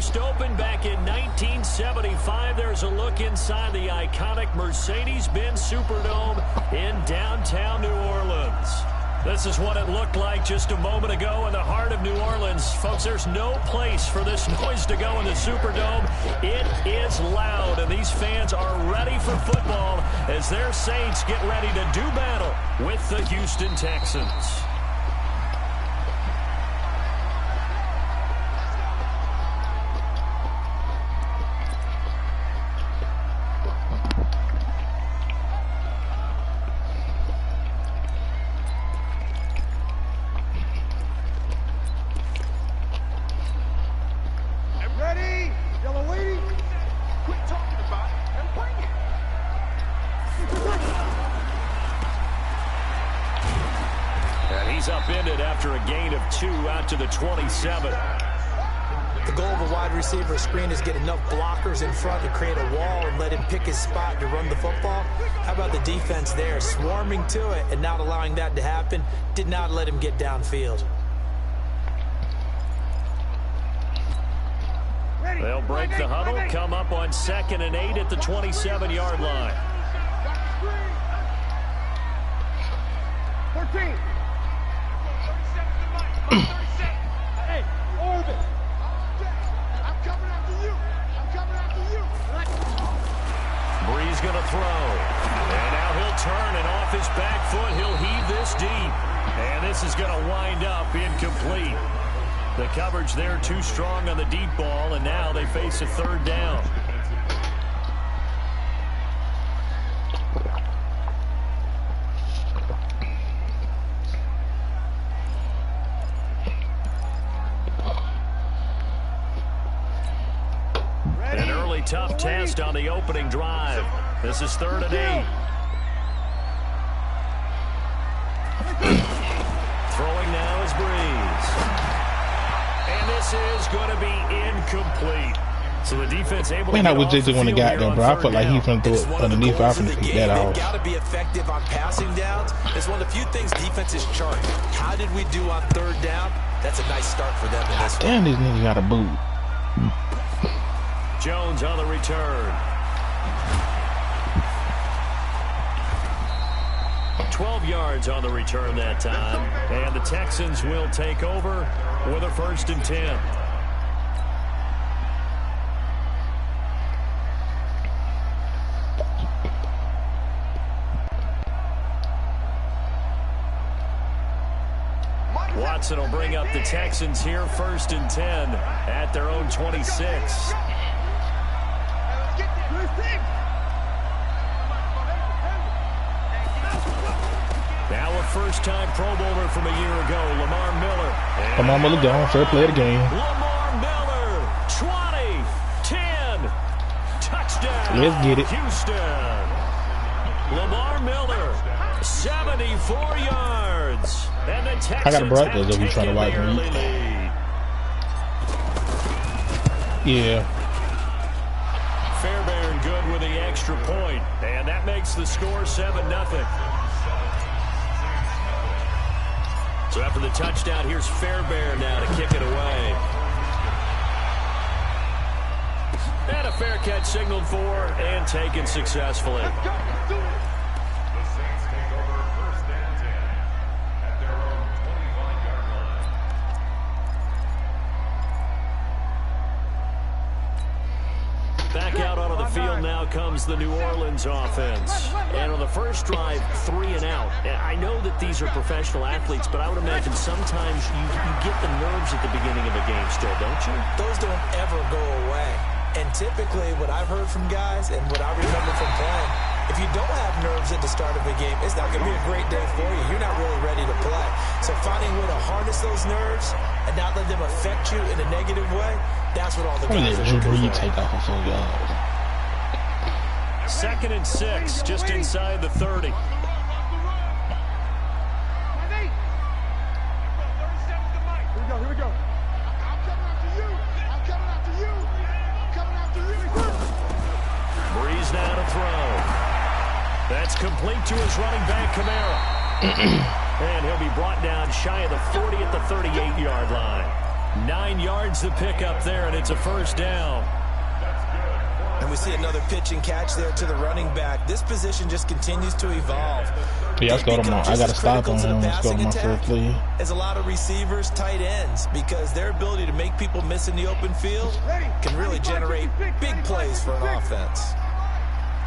First opened back in 1975. There's a look inside the iconic Mercedes-Benz Superdome in downtown New Orleans. This is what it looked like just a moment ago in the heart of New Orleans. Folks, there's no place for this noise to go in the Superdome. It is loud, and these fans are ready for football as their Saints get ready to do battle with the Houston Texans. Upended after a gain of 2 out to the 27. The goal of a wide receiver screen is get enough blockers in front to create a wall and let him pick his spot to run the football. How about the defense there, swarming to it and not allowing that to happen? Did not let him get downfield. They'll break the huddle, come up on 2nd and 8 at the 27-yard line. 14. Hey, Orban. I'm coming after you. I'm coming after you. Bree's going to throw. And now he'll turn, and off his back foot, he'll heave this deep. And this is going to wind up incomplete. The coverage there too strong on the deep ball, and now they face a 3rd down. An early tough test on the opening drive. This is 3rd and 8. Throwing now is Breeze. And this is going to be incomplete. So the defense able to I was just when it got there, bro. I felt like he finna throw it underneath. I finna take that off. Got to be effective on passing downs. It's one of the few things defenses chart. How did we do on 3rd down? That's a nice start for them in this one. Damn, this nigga got a boot. Jones on the return. 12 yards on the return that time. And the Texans will take over with a 1st and 10. Watson will bring up the Texans here, 1st and 10 at their own 26. Now a first-time Pro Bowler from a year ago, Lamar Miller. Come on, Miller, go. Fair play of the game. Lamar Miller, 20, 10, touchdown. Let's get it. Houston. Lamar Miller, 74 yards. And the Texans I got a brothers if you trying to wipe me. Yeah. Fairbairn good with the extra point, and that makes the score 7-0. So after the touchdown, here's Fairbairn now to kick it away. And a fair catch signaled for and taken successfully. Back out onto the field now comes the New Orleans offense. And on the first drive, 3 and out. I know that these are professional athletes, but I would imagine sometimes you get the nerves at the beginning of a game still, don't you? Those don't ever go away. And typically what I've heard from guys and what I remember from playing, if you don't have nerves at the start of a game, it's not going to be a great day for you. You're not really ready to play. So finding a way to harness those nerves and not let them affect you in a negative way, that's what all the guys are looking for. Take off a full yard. 2nd and 6, just inside the 30. Here we go. I'm coming after you. I'm coming after you. I'm coming after you. Breeze now to throw. That's complete to his running back, Kamara. And he'll be brought down shy of the 40 at the 38-yard line. 9 yards to pick up there, and it's a first down. And we see another pitch and catch there to the running back. This position just continues to evolve. Yeah, let's go to my. I got to stop on him. Let's go to my first play. As a lot of receivers, tight ends, because their ability to make people miss in the open field can really generate big plays for an offense.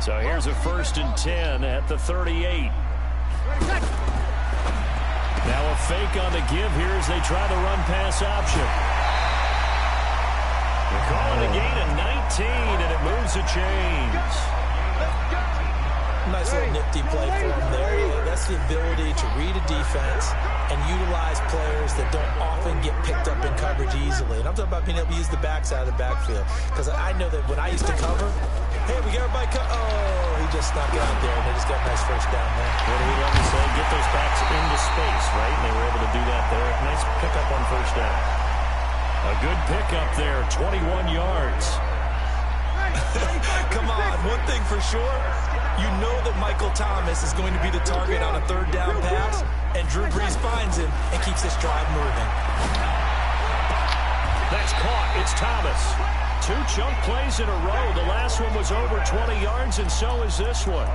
So here's a 1st and 10 at the 38. Now a fake on the give here as they try the run-pass option. They're calling a gain of 19, and it moves the chains. Nice little nifty play for him there. Yeah, that's the ability to read a defense and utilize players that don't often get picked up in coverage easily. And I'm talking about being able to use the backside of the backfield. Because I know that when I used to cover, hey, we got everybody oh, he just snuck out there, and they just got a nice first down there. What do we love to say? Get those backs into space, right? And they were able to do that there. Nice pickup on first down. A good pickup there, 21 yards. Come on, one thing for sure, you know that Michael Thomas is going to be the target on a 3rd down pass, and Drew Brees finds him and keeps this drive moving. That's caught. It's Thomas. 2 chunk plays in a row. The last one was over 20 yards, and so is this one.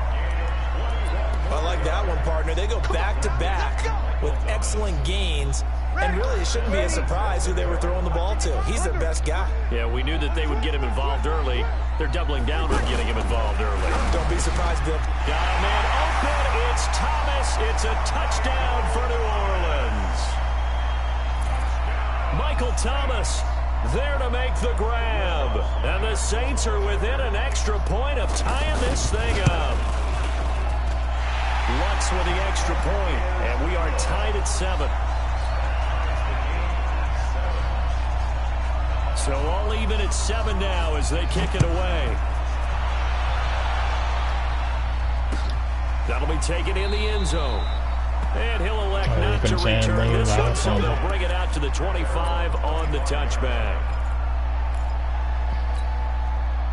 I like that one, partner. They go back-to-back with excellent gains. And really, it shouldn't be a surprise who they were throwing the ball to. He's their best guy. Yeah, we knew that they would get him involved early. They're doubling down on getting him involved early. Don't be surprised, Bill. Got a man open. It's Thomas. It's a touchdown for New Orleans. Michael Thomas there to make the grab. And the Saints are within an extra point of tying this thing up. Lutz with the extra point, and we are tied at 7. So all even at 7 now as they kick it away. That'll be taken in the end zone. And he'll elect not to return this one, so they'll bring it out to the 25 on the touchback.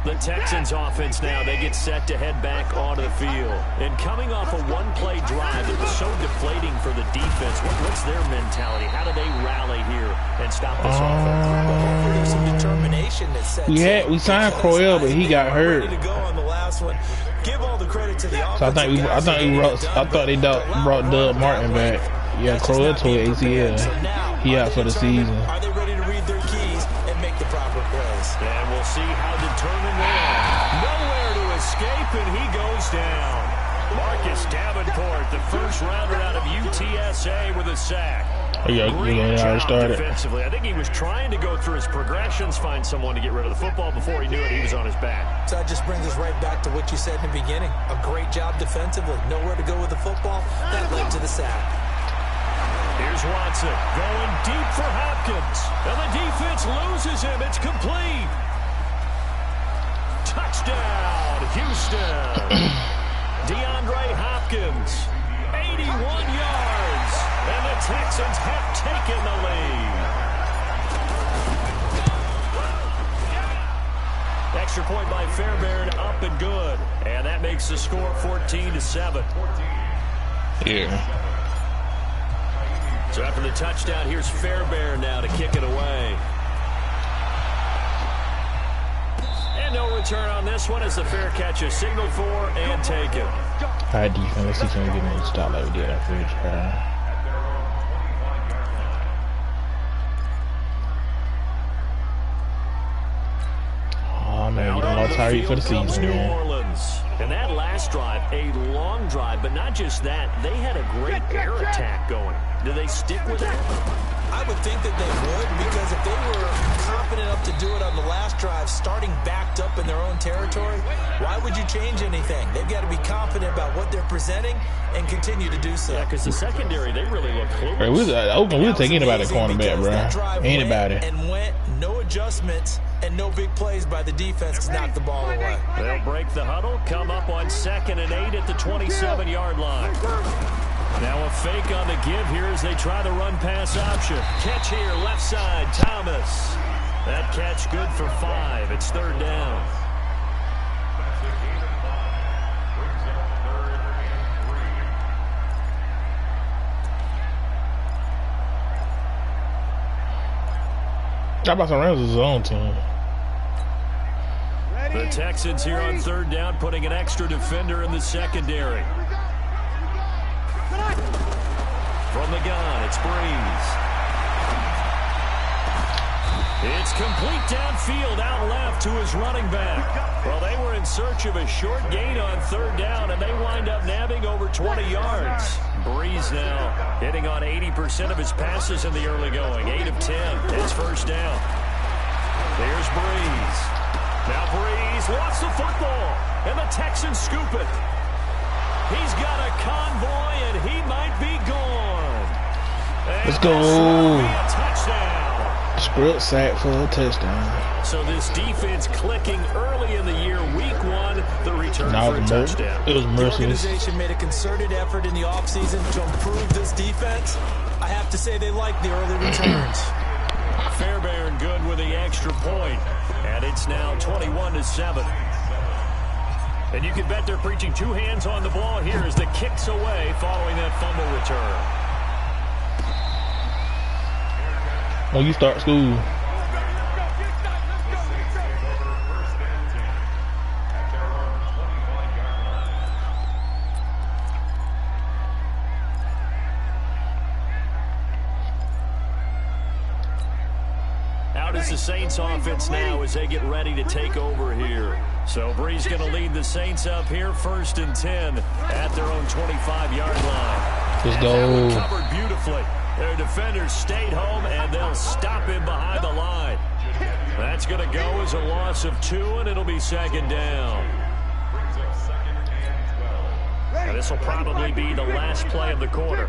The Texans offense now, they get set to head back onto the field. And coming off a one-play drive that was so deflating for the defense, what's their mentality? How do they rally here and stop this offense? Well, there's some determination that sets Yeah, we signed Croyle, but he got hurt. Ready to go on the last one. Give all the credit to the So I thought they brought Doug Martin back. Yeah, Croyle tore ACL. He out for the season. Are they ready to read their keys and make the proper plays? And we'll see how determined they are. Nowhere to escape, and he goes down. Marcus Davenport, the first rounder out of UTSA with a sack. Great job started defensively. I think he was trying to go through his progressions, find someone to get rid of the football. Before he knew it, he was on his back. So that just brings us right back to what you said in the beginning. A great job defensively. Nowhere to go with the football. That led to the sack. Here's Watson going deep for Hopkins. And the defense loses him. It's complete. Touchdown, Houston. DeAndre Hopkins, 81 yards. And the Texans have taken the lead. Extra point by Fairbairn, up and good. And that makes the score 14-7. Yeah. So after the touchdown, here's Fairbairn now to kick it away. And no return on this one as the fair catch is signaled for and taken. High defense. Let's see if we can get a stop like we did that first drive. Oh man, you lost Tyree for the season, New man. Orleans. And that last drive, a long drive, but not just that, they had a great air attack going. Do they stick with that? I would think that they would, because if they were confident enough to do it on the last drive, starting backed up in their own territory, why would you change anything? They've got to be confident about what they're presenting and continue to do so. Yeah, because the secondary, they really look clueless. Hey, we was taking anybody cornerback, bro. Anybody. And went, no adjustments and no big plays by the defense to knock the ball away. They'll break the huddle, come up on 2nd and 8 at the 27-yard line. Now a fake on the give here as they try the run-pass option. Catch here, left side, Thomas. That catch good for 5. It's 3rd down. How about some Rams is his own team? The Texans here on third down, putting an extra defender in the secondary. From the gun, it's Breeze. It's complete downfield, out left to his running back. Well, they were in search of a short gain on third down, and they wind up nabbing over 20 yards. Breeze now hitting on 80% of his passes in the early going. 8 of 10. It's first down. There's Breeze. Now Breeze lost the football, and the Texans scoop it. He's got a convoy, and he might be gone. And let's go. A touchdown. Script sack for a touchdown. So this defense clicking early in the year, week 1, the return for a touchdown. It was merciless. The organization made a concerted effort in the offseason to improve this defense. I have to say they like the early returns. Fairbairn good with the extra point, and it's now 21-7. And you can bet they're preaching 2 hands on the ball here as the kick's away following that fumble return. When you start school. Out is the Saints offense now as they get ready to take over here. So Breeze going to lead the Saints up here, 1st and 10 at their own 25-yard line. Let's go. Covered beautifully. Their defenders stayed home, and they'll stop him behind the line. That's going to go as a loss of 2, and it'll be 2nd down. And this will probably be the last play of the quarter.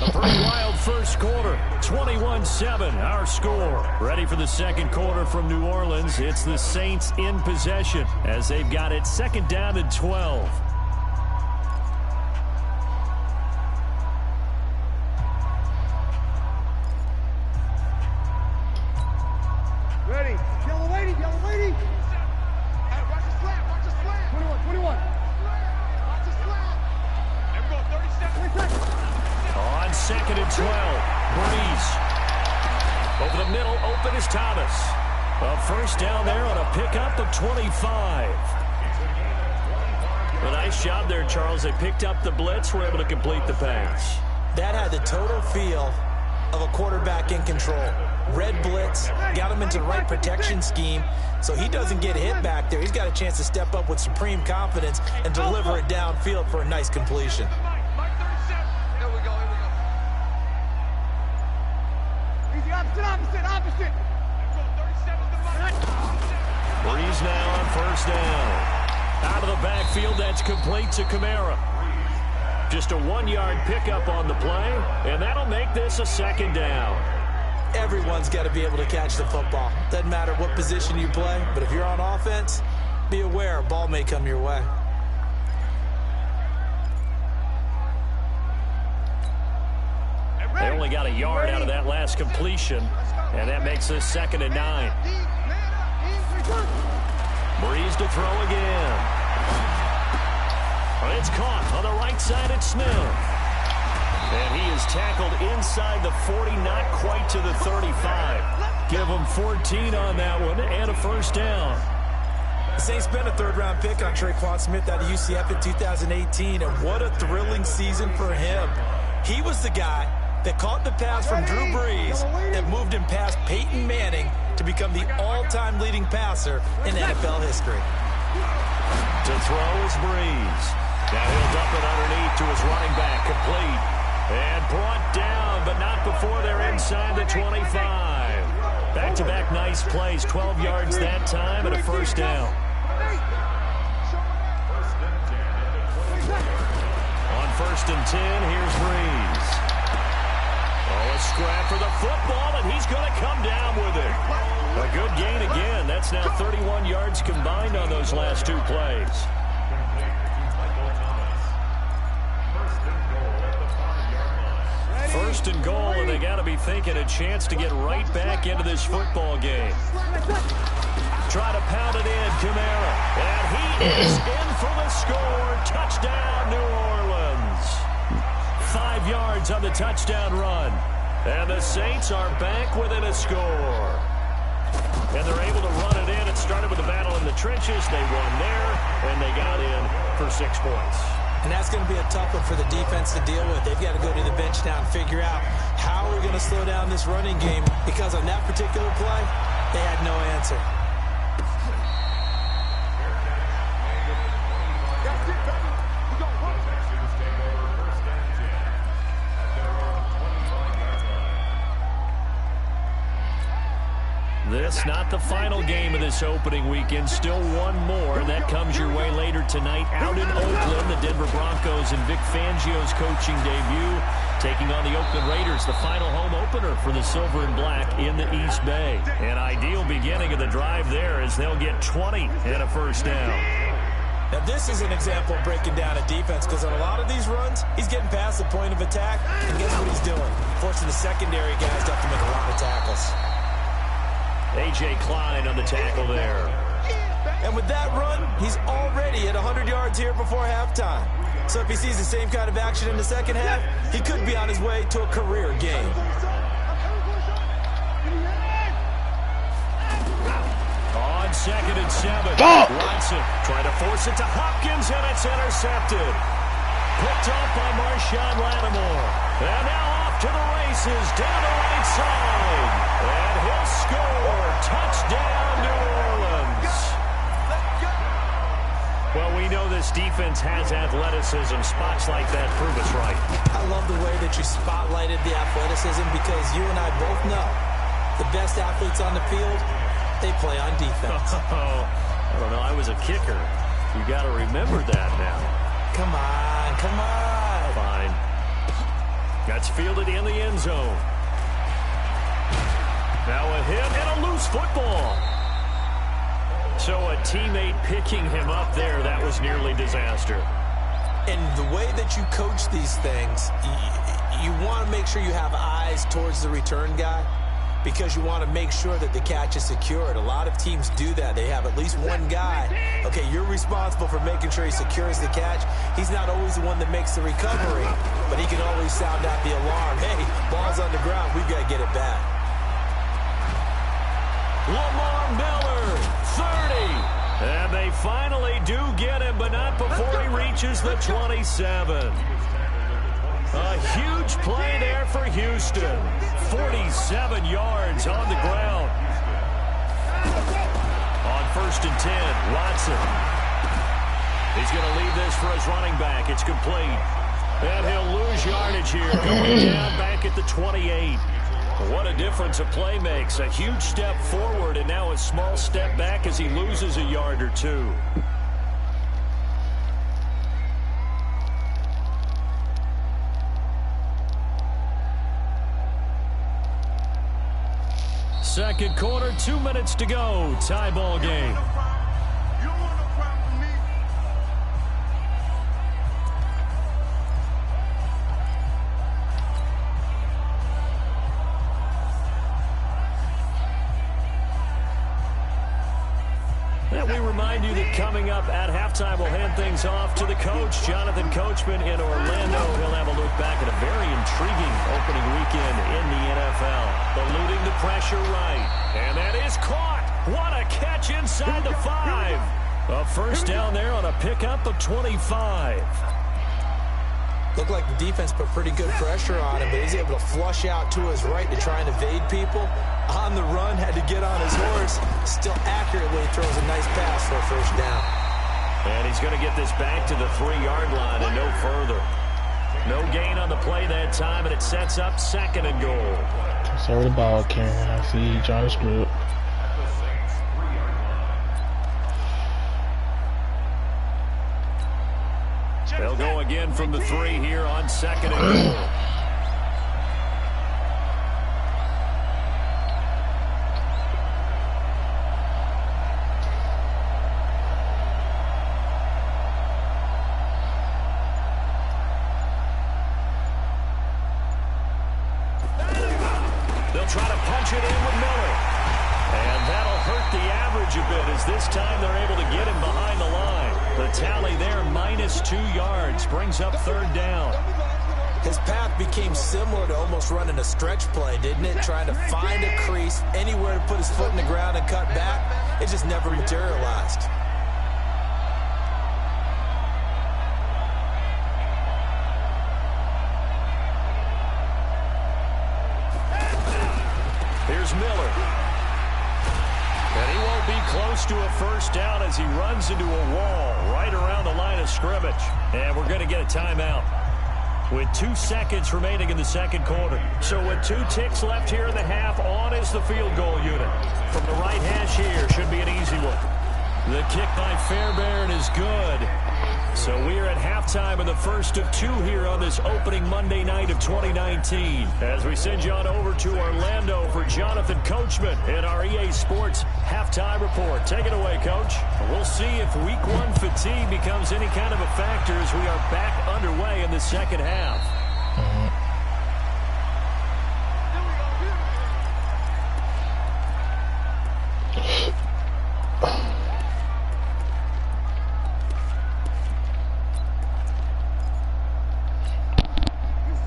A pretty wild first quarter, 21-7, our score. Ready for the second quarter from New Orleans. It's the Saints in possession as they've got it 2nd down and 12. Ready. Yellow lady, yellow lady. Watch the slap, watch the slap. 21. Watch the slap. There we go, 30 seconds. On 2nd and 12, Breeze. Over the middle, open is Thomas. A first down there on a pickup of 25. A nice job there, Charles. They picked up the blitz, were able to complete the pass. That had the total feel of a quarterback in control. Red blitz, got him into the right protection scheme, so he doesn't get hit back there. He's got a chance to step up with supreme confidence and deliver it downfield for a nice completion. Opposite. Breeze now on first down. Out of the backfield, that's complete to Kamara. Just a 1-yard pickup on the play, and that'll make this a 2nd down. Everyone's got to be able to catch the football. Doesn't matter what position you play, but if you're on offense, be aware a ball may come your way. They only got a yard out of that last completion, and that makes this 2nd and 9. Breeze to throw again. It's caught on the right side at Smith. And he is tackled inside the 40, not quite to the 35. Give him 14 on that one and a first down. The Saints spent a 3rd-round pick on Traquan Smith out of UCF in 2018, and what a thrilling season for him. He was the guy that caught the pass from Drew Brees that moved him past Peyton Manning to become the all-time leading passer in NFL history. To throw is Breeze. Now he'll dump it underneath to his running back, complete. And brought down, but not before they're inside the 25. Back-to-back nice plays, 12 yards that time and a first down. On 1st and 10, here's Breeze. Oh, a scrap for the football, and he's going to come down with it. A good gain again. That's now 31 yards combined on those last 2 plays. First and goal, and they got to be thinking a chance to get right back into this football game. Try to pound it in, Kamara. And he is in for the score. Touchdown, New Orleans. yards on the touchdown run. And the Saints are back within a score. And they're able to run it in. It started with a battle in the trenches. They won there, and they got in for 6 points. And that's going to be a tough one for the defense to deal with. They've got to go to the bench now and figure out how we're going to slow down this running game, because on that particular play, they had no answer. This not the final game of this opening weekend. Still one more, and that comes your way later tonight out in Oakland. The Denver Broncos and Vic Fangio's coaching debut, taking on the Oakland Raiders, the final home opener for the Silver and Black in the East Bay. An ideal beginning of the drive there, as they'll get 20 and a first down. Now, this is an example of breaking down a defense, because on a lot of these runs, he's getting past the point of attack, and guess what he's doing? Forcing the secondary guys to have to make a lot of tackles. A.J. Klein on the tackle there. And with that run, he's already at 100 yards here before halftime. So if he sees the same kind of action in the second half, he could be on his way to a career game. On 2nd and 7. Watson trying to force it to Hopkins, and it's intercepted. Picked off by Marshawn Lattimore. And now off to the races down the right side. And he'll score. Touchdown, New Orleans. Well, we know this defense has athleticism. Spots like that prove us right. I love the way that you spotlighted the athleticism, because you and I both know the best athletes on the field, they play on defense. I don't know. I was a kicker. You got to remember that now. Come on, come on. Fine. That's fielded in the end zone. Now a hit and a loose football. So a teammate picking him up there, that was nearly disaster. And the way that you coach these things, you want to make sure you have eyes towards the return guy, because you want to make sure that the catch is secured. A lot of teams do that. They have at least one guy. Okay, you're responsible for making sure he secures the catch. He's not always the one that makes the recovery, but he can always sound out the alarm. Hey, ball's on the ground. We've got to get it back. Lamar Miller, 30. And they finally do get him, but not before he reaches the 27. A huge play there for Houston. 47 yards on the ground. On 1st and 10, Watson. He's going to leave this for his running back. It's complete. And he'll lose yardage here, going down back at the 28. What a difference a play makes. A huge step forward and now a small step back as he loses a yard or two. Second quarter, 2 minutes to go. Tie ball game. And we remind you that coming up at halftime, we'll hand things off to the coach, Jonathan Coachman in Orlando. He'll have a look back at a very intriguing opening weekend in the NFL. Eluding the pressure right. And that is caught. What a catch inside the 5. A first down there on a pickup of 25. Looked like the defense put pretty good pressure on him, but he's able to flush out to his right to try and evade people. On the run, had to get on his horse. Still accurately throws a nice pass for a first down. And he's going to get this back to the 3-yard line and no further. No gain on the play that time, and it sets up 2nd and goal. Sorry the ball, Karen. I see you trying to screw it. They'll go again from the 3 here on 2nd and goal. They'll try to punch it in with Miller. And that'll hurt the average a bit, as this time they're able to get him behind the line. The tally there, -2 yards, brings up 3rd down. His path became similar to almost running a stretch play, didn't it? Trying to find a crease, anywhere to put his foot in the ground and cut back. It just never materialized. Here's Miller. And he won't be close to a first down as he runs into a wall right around the line of scrimmage. And we're going to get a timeout with 2 seconds remaining in the second quarter. So with 2 ticks left here in the half, on is the field goal unit. From the right hash here, should be an easy one. The kick by Fairbairn is good. So we are at halftime in the first of 2 here on this opening Monday night of 2019. As we send you on over to Orlando for Jonathan Coachman in our EA Sports halftime report. Take it away, Coach. We'll see if week 1 fatigue becomes any kind of a factor as we are back underway in the second half.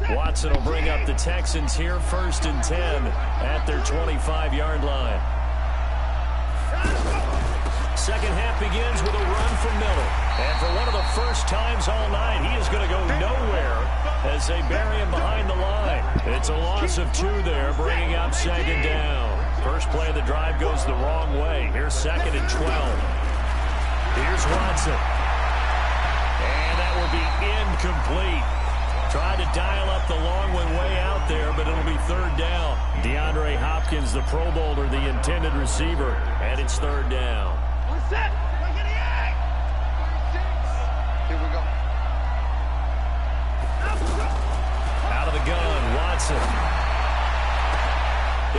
Watson will bring up the Texans here, 1st and 10 at their 25-yard line. Second half begins with a run from Miller. And for one of the first times all night, he is going to go nowhere as they bury him behind the line. It's a loss of 2 there, bringing up 2nd down. First play of the drive goes the wrong way. Here's 2nd and 12. Here's Watson. And that will be incomplete. Tried to dial up the long one way out there, but it'll be 3rd down. DeAndre Hopkins, the Pro Bowler, the intended receiver, and it's 3rd down. Set. Here we go. Out of the gun, Watson.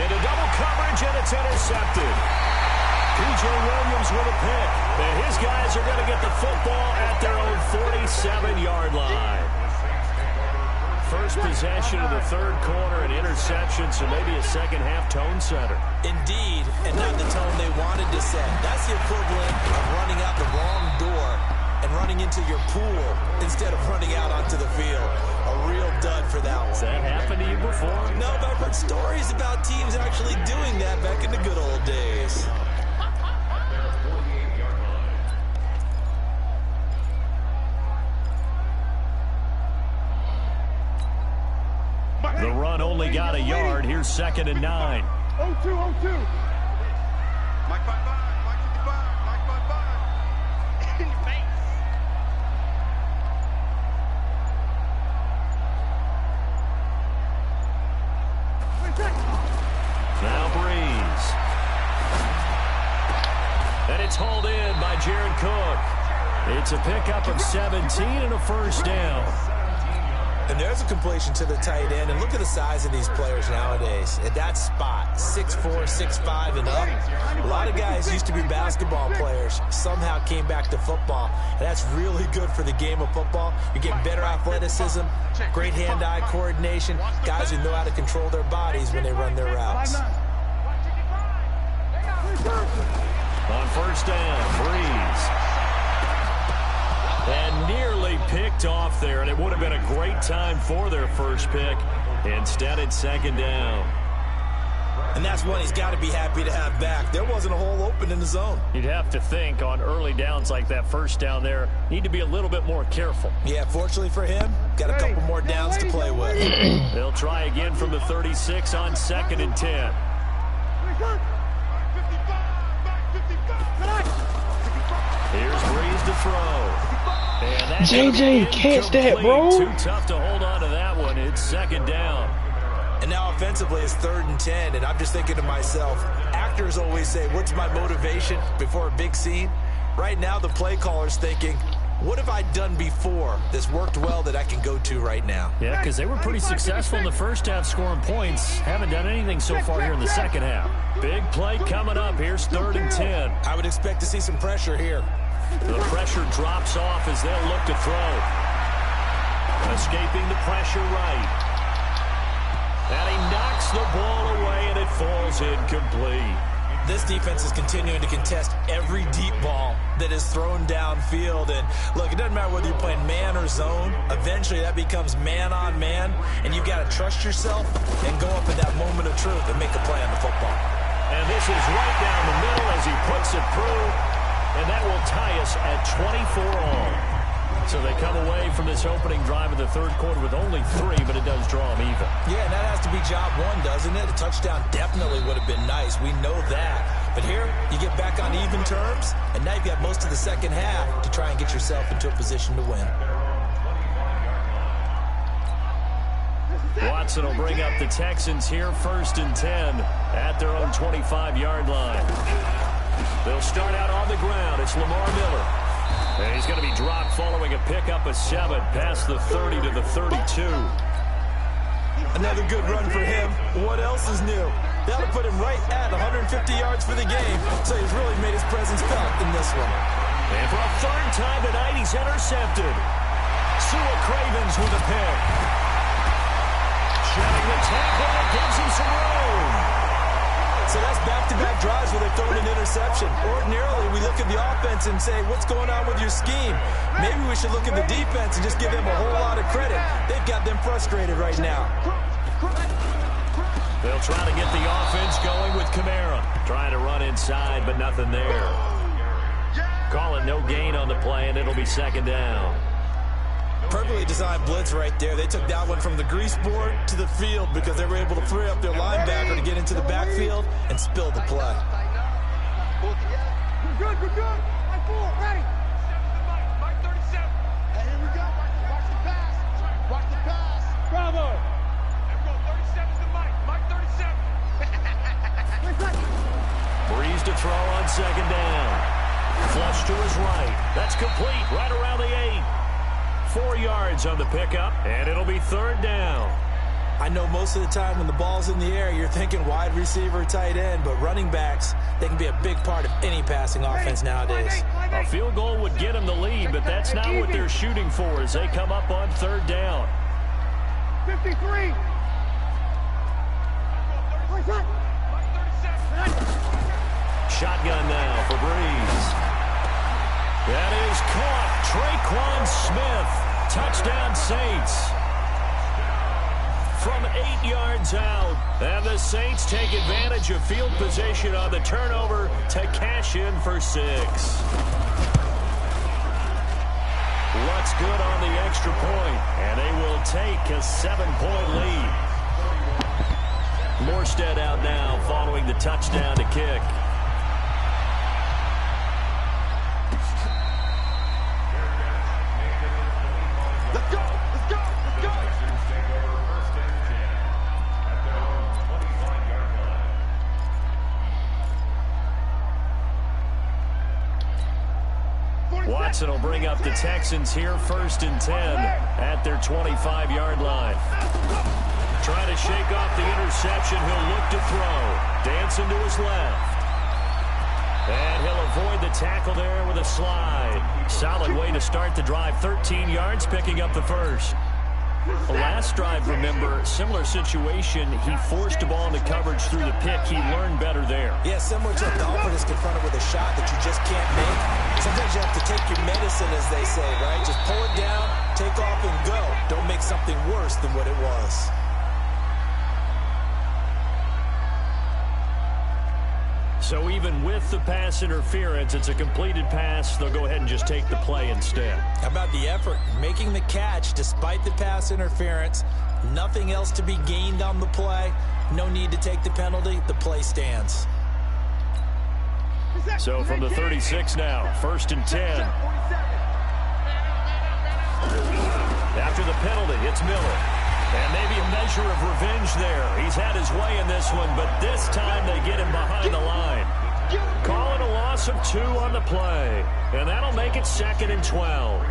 Into double coverage, and it's intercepted. P.J. Williams with a pick. And his guys are going to get the football at their own 47-yard line. First possession of the 3rd quarter, an interception, so maybe a second-half tone setter. Indeed, and not the tone they wanted to set. That's the equivalent of running out the wrong door and running into your pool instead of running out onto the field. A real dud for that one. Has that happened to you before? No, but I've heard stories about teams actually doing that back in the good old days. The run only got a yard. Here's 2nd and 9. 0-2, 0-2. Mike 5-5, Mike 55, Mike 5-5. In your face. Now Breeze. And it's hauled in by Jared Cook. It's a pickup of 17 and a first down. And there's a completion to the tight end. And look at the size of these players nowadays. At that spot, 6'4", 6'5", and up. A lot of guys used to be basketball players. Somehow came back to football. And that's really good for the game of football. You get better athleticism, great hand-eye coordination. Guys who know how to control their bodies when they run their routes. On first down, Breeze. And nearly picked off there, and it would have been a great time for their first pick. Instead, it's 2nd down. And that's one he's got to be happy to have back. There wasn't a hole open in the zone. You'd have to think on early downs like that first down there, need to be a little bit more careful. Yeah, fortunately for him, got a couple more downs to play with. They'll try again from the 36 on 2nd and 10. Here's Breeze to throw. And JJ, catch that, bro. Too tough to hold on to that one. It's 2nd down. And now offensively it's 3rd and 10, and I'm just thinking to myself, actors always say, what's my motivation before a big scene? Right now the play caller's thinking, what have I done before that's worked well that I can go to right now? Yeah, because they were pretty successful in the first half scoring points. Haven't done anything so far here in the second half. Big play coming up. Here's 3rd and 10. I would expect to see some pressure here. The pressure drops off as they'll look to throw. Escaping the pressure right. And he knocks the ball away, and it falls incomplete. this defense is continuing to contest every deep ball that is thrown downfield. And look, it doesn't matter whether you're playing man or zone. Eventually that becomes man on man, and you've got to trust yourself and go up at that moment of truth and make a play on the football. And this is right down the middle as he puts it through, and that will tie us at 24 all. So they come away from this opening drive in the third quarter with only 3, but it does draw them even. Yeah, and that has to be job one, doesn't it? A touchdown definitely would have been nice. We know that. But here, you get back on even terms, and now you've got most of the second half to try and get yourself into a position to win. Watson will bring up the Texans here, 1st and 10 at their own 25-yard line. They'll start out on the ground. It's Lamar Miller. And he's going to be dropped following a pickup of 7 past the 30 to the 32. Another good run for him. What else is new? That'll put him right at 150 yards for the game. So he's really made his presence felt in this one. And for a 3rd time tonight, he's intercepted. Sua Cravens with a pick. Shedding the tackle, it gives him some room. So that's back-to-back drives where they've thrown an interception. Ordinarily, we look at the offense and say, what's going on with your scheme? Maybe we should look at the defense and just give them a whole lot of credit. They've got them frustrated right now. They'll try to get the offense going with Kamara. Trying to run inside, but nothing there. Calling no gain on the play, and it'll be 2nd down. Perfectly designed blitz right there. They took that one from the grease board to the field because they were able to free up their linebacker to get into the backfield and spill the play. We're good, we're good. Mike 4, ready. Mike 37. Hey, here we go. Watch the pass. Watch the pass. Bravo. There we go. 37 to Mike. Mike 37. Breeze to throw on 2nd down. Flush to his right. That's complete right around the 8. 4 yards on the pickup, and it'll be 3rd down. I know most of the time when the ball's in the air, you're thinking wide receiver, tight end, but running backs, they can be a big part of any passing offense nowadays. A field goal would get them the lead, but that's not what they're shooting for as they come up on 3rd down. 53. Shotgun now for Breeze. That is caught. Traquan Smith. Touchdown Saints. From 8 yards out. And the Saints take advantage of field position on the turnover to cash in for 6. Looks good on the extra point, and they will take a 7-point lead. Morstead out now following the touchdown to kick. Let's go, let's go, let's go. Watson will bring up the Texans here, 1st and 10 at their 25-yard line. Trying to shake off the interception. He'll look to throw. Dancing to his left. And he'll avoid the tackle there with a slide. Solid way to start the drive. 13 yards, picking up the 1st. The last drive, remember, similar situation. He forced the ball into coverage through the pick. He learned better there. Yeah, similar to a golfer that's confronted with a shot that you just can't make. Sometimes you have to take your medicine, as they say, right? Just pull it down, take off, and go. Don't make something worse than what it was. So even with the pass interference, it's a completed pass. They'll go ahead and just take the play instead. How about the effort? Making the catch despite the pass interference. Nothing else to be gained on the play. No need to take the penalty. The play stands. So from the 36 now, 1st and 10. After the penalty, it's Miller. And maybe a measure of revenge there. He's had his way in this one, but this time they get him behind the line. Calling a loss of 2 on the play. And that'll make it 2nd and 12.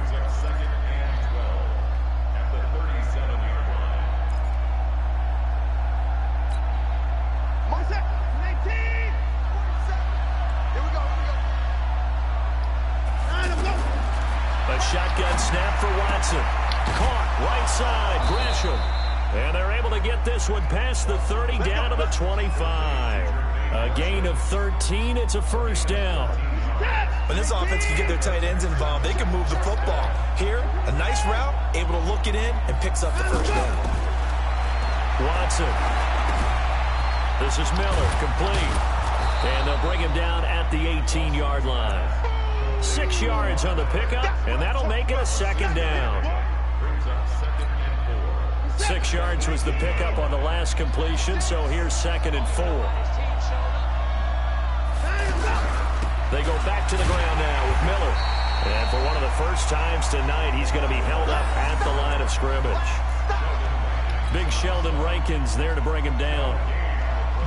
A shotgun snap for Watson. Caught right side, Gresham. And they're able to get this one past the 30 down to the 25. A gain of 13. It's a first down. When this offense can get their tight ends involved, they can move the football. Here, a nice route, able to look it in, and picks up the first down. Watson. This is Miller, complete. And they'll bring him down at the 18-yard line. 6 yards on the pickup, and that'll make it a second down. 6 yards was the pickup on the last completion, so here's 2nd and 4. They go back to the ground now with Miller. And for one of the first times tonight, he's going to be held up at the line of scrimmage. Big Sheldon Rankins there to bring him down.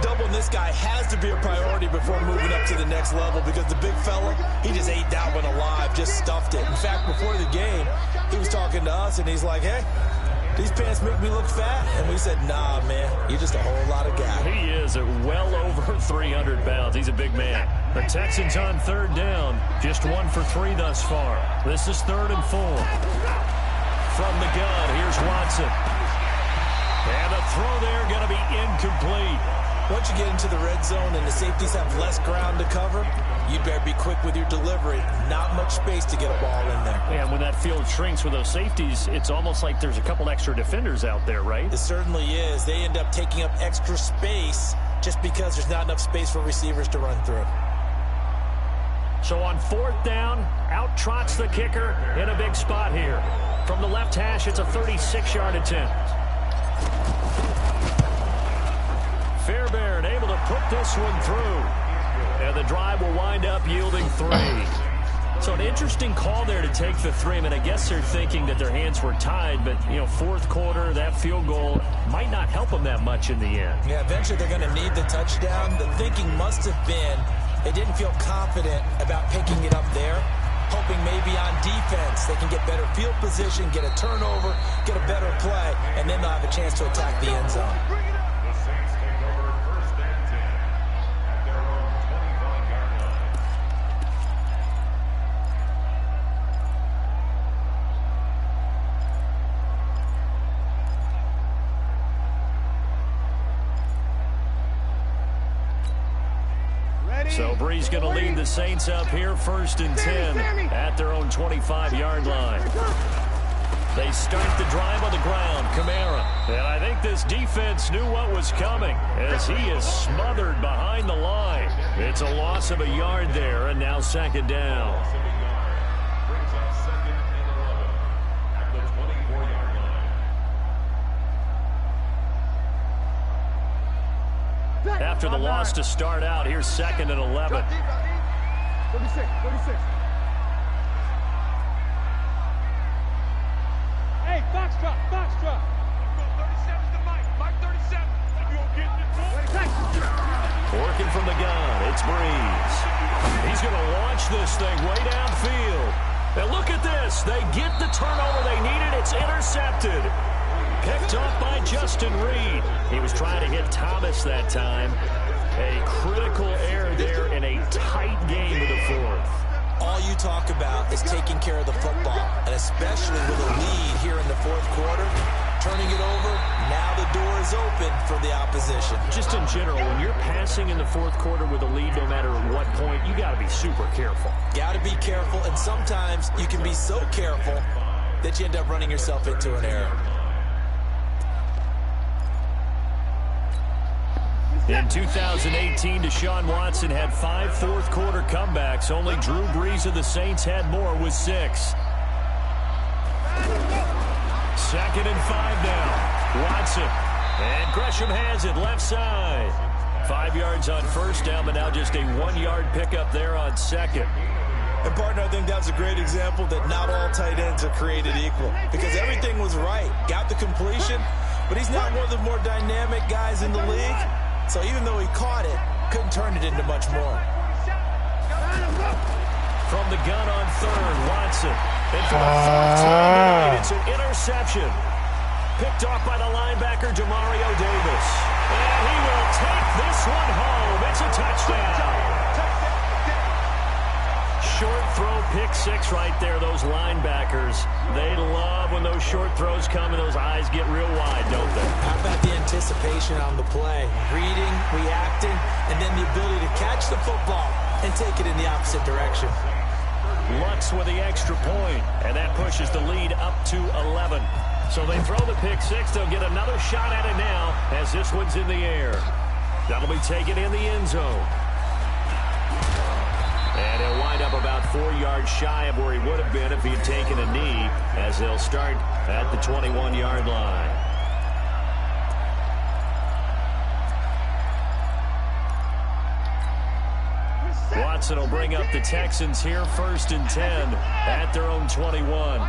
Doubling this guy has to be a priority before moving up to the next level because the big fella, he just ate that one alive, just stuffed it. In fact, before the game, he was talking to us, and he's like, hey, these pants make me look fat. And we said, nah, man, you're just a whole lot of guy. He is at well over 300 pounds. He's a big man. The Texans on 3rd down, just 1 for 3 thus far. This is 3rd and 4. From the gun, here's Watson. And the throw there going to be incomplete. Once you get into the red zone and the safeties have less ground to cover, you better be quick with your delivery. Not much space to get a ball in there. And when that field shrinks with those safeties, it's almost like there's a couple extra defenders out there, right? It certainly is. They end up taking up extra space just because there's not enough space for receivers to run through. So on 4th down, out trots the kicker in a big spot here. From the left hash, it's a 36-yard attempt. Fairbairn able to put this one through. And the drive will wind up yielding 3. So an interesting call there to take the 3. I mean, I guess they're thinking that their hands were tied, but, you know, 4th quarter, that field goal might not help them that much in the end. Yeah, eventually they're going to need the touchdown. The thinking must have been they didn't feel confident about picking it up there, hoping maybe on defense they can get better field position, get a turnover, get a better play, and then they'll have a chance to attack the end zone. So Bree's going to lead the Saints up here 1st and 10 at their own 25-yard line. They start the drive on the ground. Kamara. And I think this defense knew what was coming as he is smothered behind the line. It's a loss of a yard there, and now 2nd down. After the loss to start out, here's 2nd and 11. 36, 36. Hey, box drop. 37's the mic. Mike 37. You gonna get this? Working from the gun, it's Breeze. He's going to launch this thing way downfield. And look at this. They get the turnover they needed. It's intercepted. Picked off by Justin Reed. He was trying to hit Thomas that time. A critical error there in a tight game of the 4th. All you talk about is taking care of the football, and especially with a lead here in the 4th quarter, turning it over, now the door is open for the opposition. Just in general, when you're passing in the 4th quarter with a lead, no matter at what point, you got to be super careful. Got to be careful, and sometimes you can be so careful that you end up running yourself into an error. In 2018, Deshaun Watson had 5 4th-quarter comebacks. Only Drew Brees of the Saints had more with 6. 2nd and 5 now. Watson. And Gresham has it left side. 5 yards on 1st down, but now just a 1-yard pickup there on 2nd. And, partner, I think that's a great example that not all tight ends are created equal because everything was right. Got the completion, but he's not one of the more dynamic guys in the league. So even though he caught it, couldn't turn it into much more. From the gun on 3rd, Watson. And for the 4th time tonight, it's an interception. Picked off by the linebacker, Demario Davis. And he will take this one home. It's a touchdown. short throw pick six right there, those linebackers. They love when those short throws come and those eyes get real wide, don't they? How about the anticipation on the play? Reading, reacting, and then the ability to catch the football and take it in the opposite direction. Lutz with the extra point, and that pushes the lead up to 11. So they throw the pick six. They'll get another shot at it now as this one's in the air. That'll be taken in the end zone. And he'll wind up about 4 yards shy of where he would have been if he had taken a knee, as they'll start at the 21-yard line. Watson will bring up the Texans here, 1st and 10 at their own 21.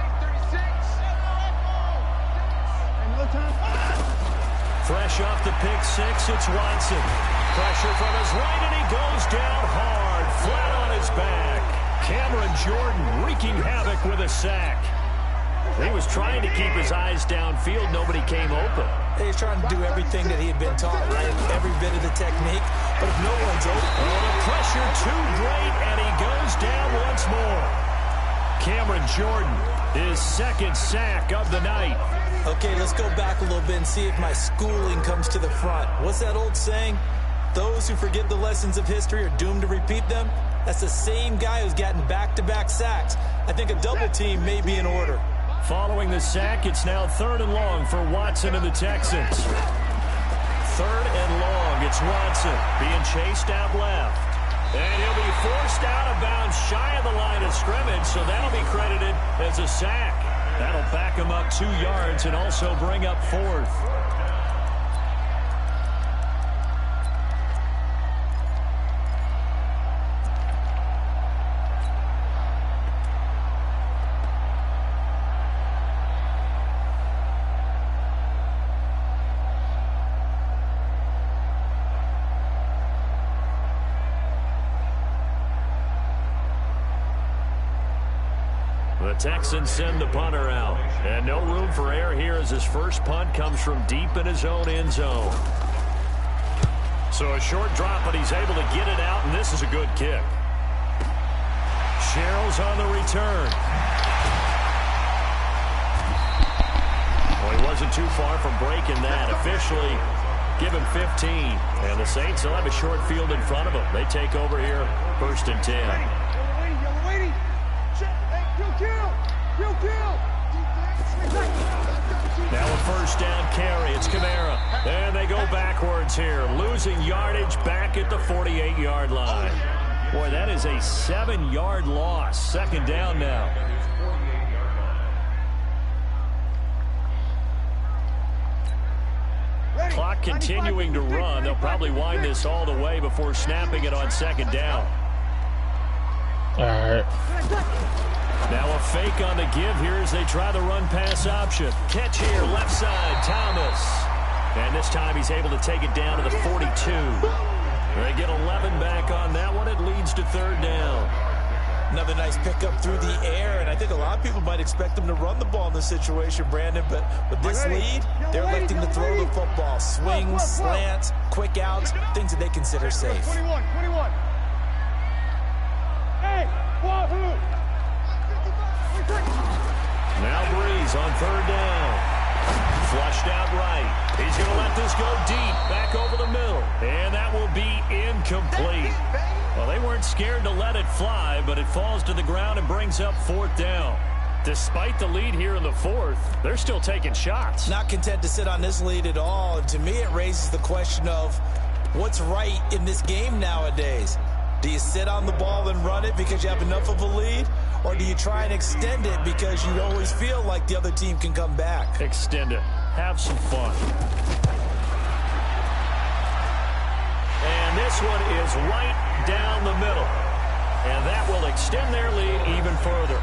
Fresh off the pick six, it's Watson. Pressure from his right, and he goes down hard, flat on his back. Cameron Jordan wreaking havoc with a sack. He was trying to keep his eyes downfield. Nobody came open. He's trying to do everything that he had been taught, right? Every bit of the technique. But if no one's open... Oh, the pressure too great, and he goes down once more. Cameron Jordan, his 2nd sack of the night. Okay, let's go back a little bit and see if my schooling comes to the front. What's that old saying? Those who forget the lessons of history are doomed to repeat them. That's the same guy who's gotten back-to-back sacks. I think a double team may be in order. Following the sack, it's now 3rd and long for Watson and the Texans. 3rd and long, it's Watson being chased out left. And he'll be forced out of bounds shy of the line of scrimmage, so that'll be credited as a sack. That'll back him up 2 yards and also bring up 4th. The Texans send the punter out. And no room for error here as his first punt comes from deep in his own end zone. So a short drop, but he's able to get it out, and this is a good kick. Sherrill's on the return. Well, he wasn't too far from breaking that. Officially give him 15. And the Saints will have a short field in front of them. They take over here, 1st and 10. Yellow lady. Now a 1st down carry. It's Kamara. And they go backwards here. Losing yardage back at the 48-yard line. Boy, that is a 7-yard loss. 2nd down now. Clock continuing to run. They'll probably wind this all the way before snapping it on 2nd down. All right. Now a fake on the give here as they try the run-pass option. Catch here, left side, Thomas. And this time he's able to take it down to the 42. They get 11 back on that one. It leads to 3rd down. Another nice pickup through the air, and I think a lot of people might expect them to run the ball in this situation, Brandon, but with this lead, they're electing to throw the football. Swings, slants, quick outs, things that they consider safe. 21. Hey, wahoo! Now Breeze on 3rd down. Flushed out right. He's going to let this go deep, back over the middle. And that will be incomplete. Well, they weren't scared to let it fly, but it falls to the ground and brings up 4th down. Despite the lead here in the 4th, they're still taking shots. Not content to sit on this lead at all. And to me, it raises the question of what's right in this game nowadays. Do you sit on the ball and run it because you have enough of a lead? Or do you try and extend it because you always feel like the other team can come back? Extend it. Have some fun. And this one is right down the middle. And that will extend their lead even further.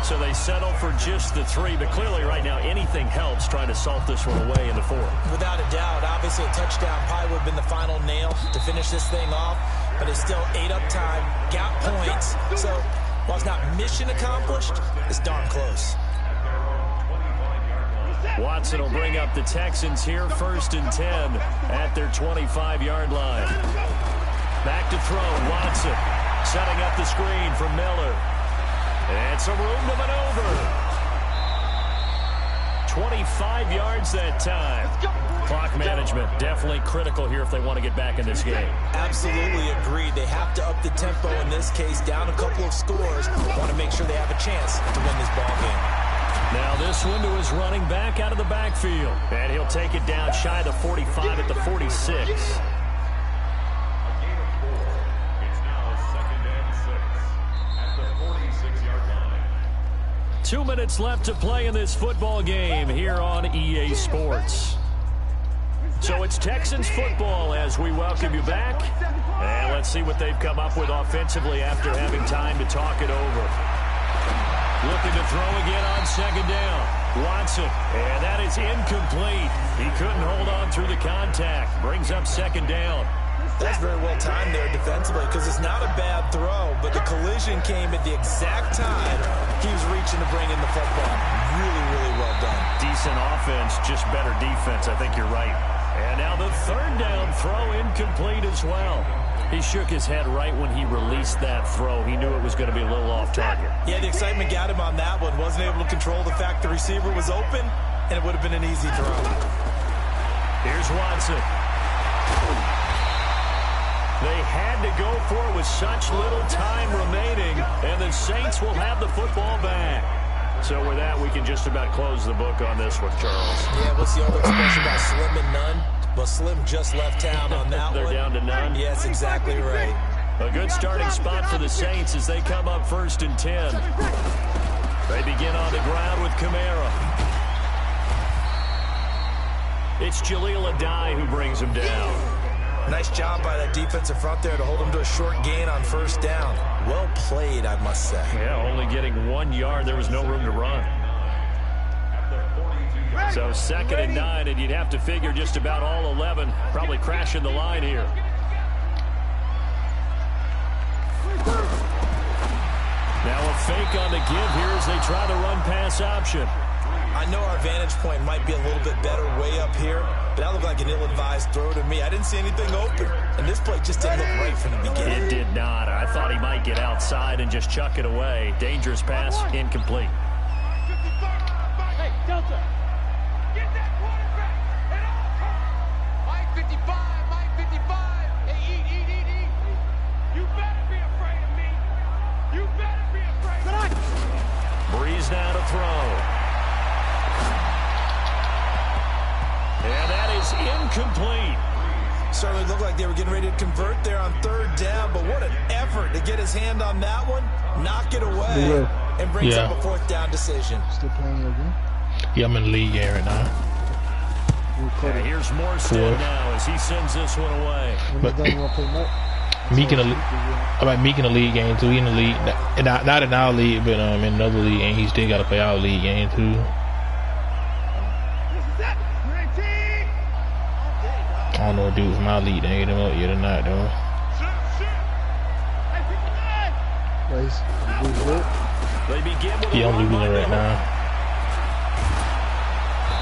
So they settle for just the 3. But clearly right now anything helps trying to salt this one away in the 4th. Without a doubt. Obviously a touchdown probably would have been the final nail to finish this thing off. But it's still 8 up time. Got points. So while it's not mission accomplished, it's darn close. Watson will bring up the Texans here, 1st and 10 at their 25-yard line. Back to throw, Watson. Setting up the screen for Miller. And some room to maneuver. 25 yards that time. Clock management definitely critical here if they want to get back in this game. Absolutely agreed. They have to up the tempo in this case, down a couple of scores. Want to make sure they have a chance to win this ball game. Now this one to his running back out of the backfield. And he'll take it down shy of the 45 at the 46. 2 minutes left to play in this football game here on EA Sports. So it's Texans football as we welcome you back. And let's see what they've come up with offensively after having time to talk it over. Looking to throw again on second down. Watson, and that is incomplete. He couldn't hold on through the contact. Brings up second down. That's very well timed there defensively because it's not a bad throw, but the collision came at the exact time he was reaching to bring in the football. Really, really well done. Decent offense, just better defense. I think you're right. And now the third down throw incomplete as well. He shook his head right when he released that throw. He knew it was going to be a little off target. Yeah, the excitement got him on that one. Wasn't able to control the fact the receiver was open, and it would have been an easy throw. Here's Watson. They had to go for it with such little time remaining, and the Saints will have the football back. So with that, we can just about close the book on this one, Charles. Yeah, what's the old expression about slim and none? Well, Slim just left town on that They're one. down to none? Yes, exactly right. A good starting spot for the Saints as they come up 1st and 10. They begin on the ground with Kamara. It's Jaleel Adai who brings him down. Nice job by that defensive front there to hold him to a short gain on first down. Well played, I must say. Yeah, only getting 1 yard. There was no room to run. So 2nd and 9, and you'd have to figure just about all 11 probably crashing the line here. Now a fake on the give here as they try the run-pass option. I know our vantage point might be a little bit better way up here, but that looked like an ill-advised throw to me. I didn't see anything open, and this play just didn't look right from the beginning. It did not. I thought he might get outside and just chuck it away. Dangerous pass, incomplete. Hey, Delta, get that quarterback at all costs. Mike 55, Mike 55. Hey, eat. You better be afraid of me. You better be afraid of me. Breeze now to throw. And that is incomplete. Certainly looked like they were getting ready to convert there on third down, but what an effort to get his hand on that one, knock it away, and brings up a 4th down decision. Still playing your game? Yeah, I'm in the league game right now. Yeah, here's Morstead now as he sends this one away. But Meek in the league game too. He in the league, not in our league, but in another league, and he still got to play our league game too. I don't know if dudes from my league, they ain't him up yet or not, though. They begin with I'm losing right now.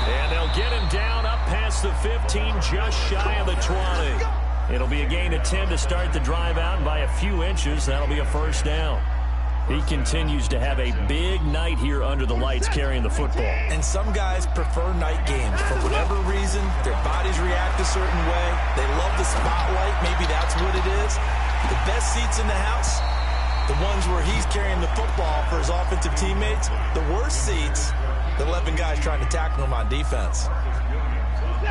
And they'll get him down up past the 15, just shy of the 20. It'll be a gain of 10 to start the drive out, and by a few inches, that'll be a 1st down. He continues to have a big night here under the lights carrying the football. And some guys prefer night games. For whatever reason, their bodies react a certain way. They love the spotlight. Maybe that's what it is. The best seats in the house, the ones where he's carrying the football for his offensive teammates. The worst seats, the 11 guys trying to tackle him on defense.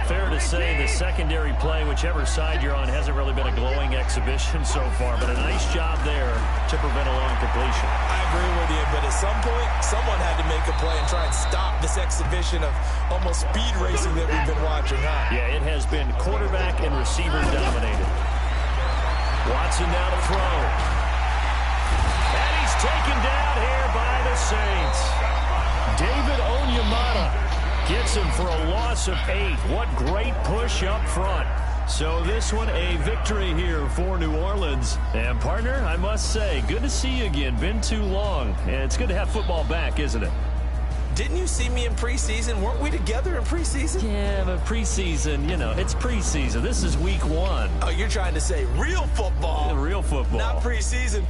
Fair to say the secondary play, whichever side you're on, hasn't really been a glowing exhibition so far, but a nice job there to prevent a long completion. I agree with you, but at some point, someone had to make a play and try and stop this exhibition of almost speed racing that we've been watching, huh? Yeah, it has been quarterback and receiver dominated. Watson now to throw. And he's taken down here by the Saints. David Onyemata gets him for a loss of 8. What great push up front. So this one a victory here for New Orleans. And partner, I must say, good to see you again. Been too long. And it's good to have football back, isn't it? Didn't you see me in preseason? Weren't we together in preseason? Yeah, but preseason, you know, it's preseason. This is week 1. Oh, you're trying to say real football. Real football. Not preseason.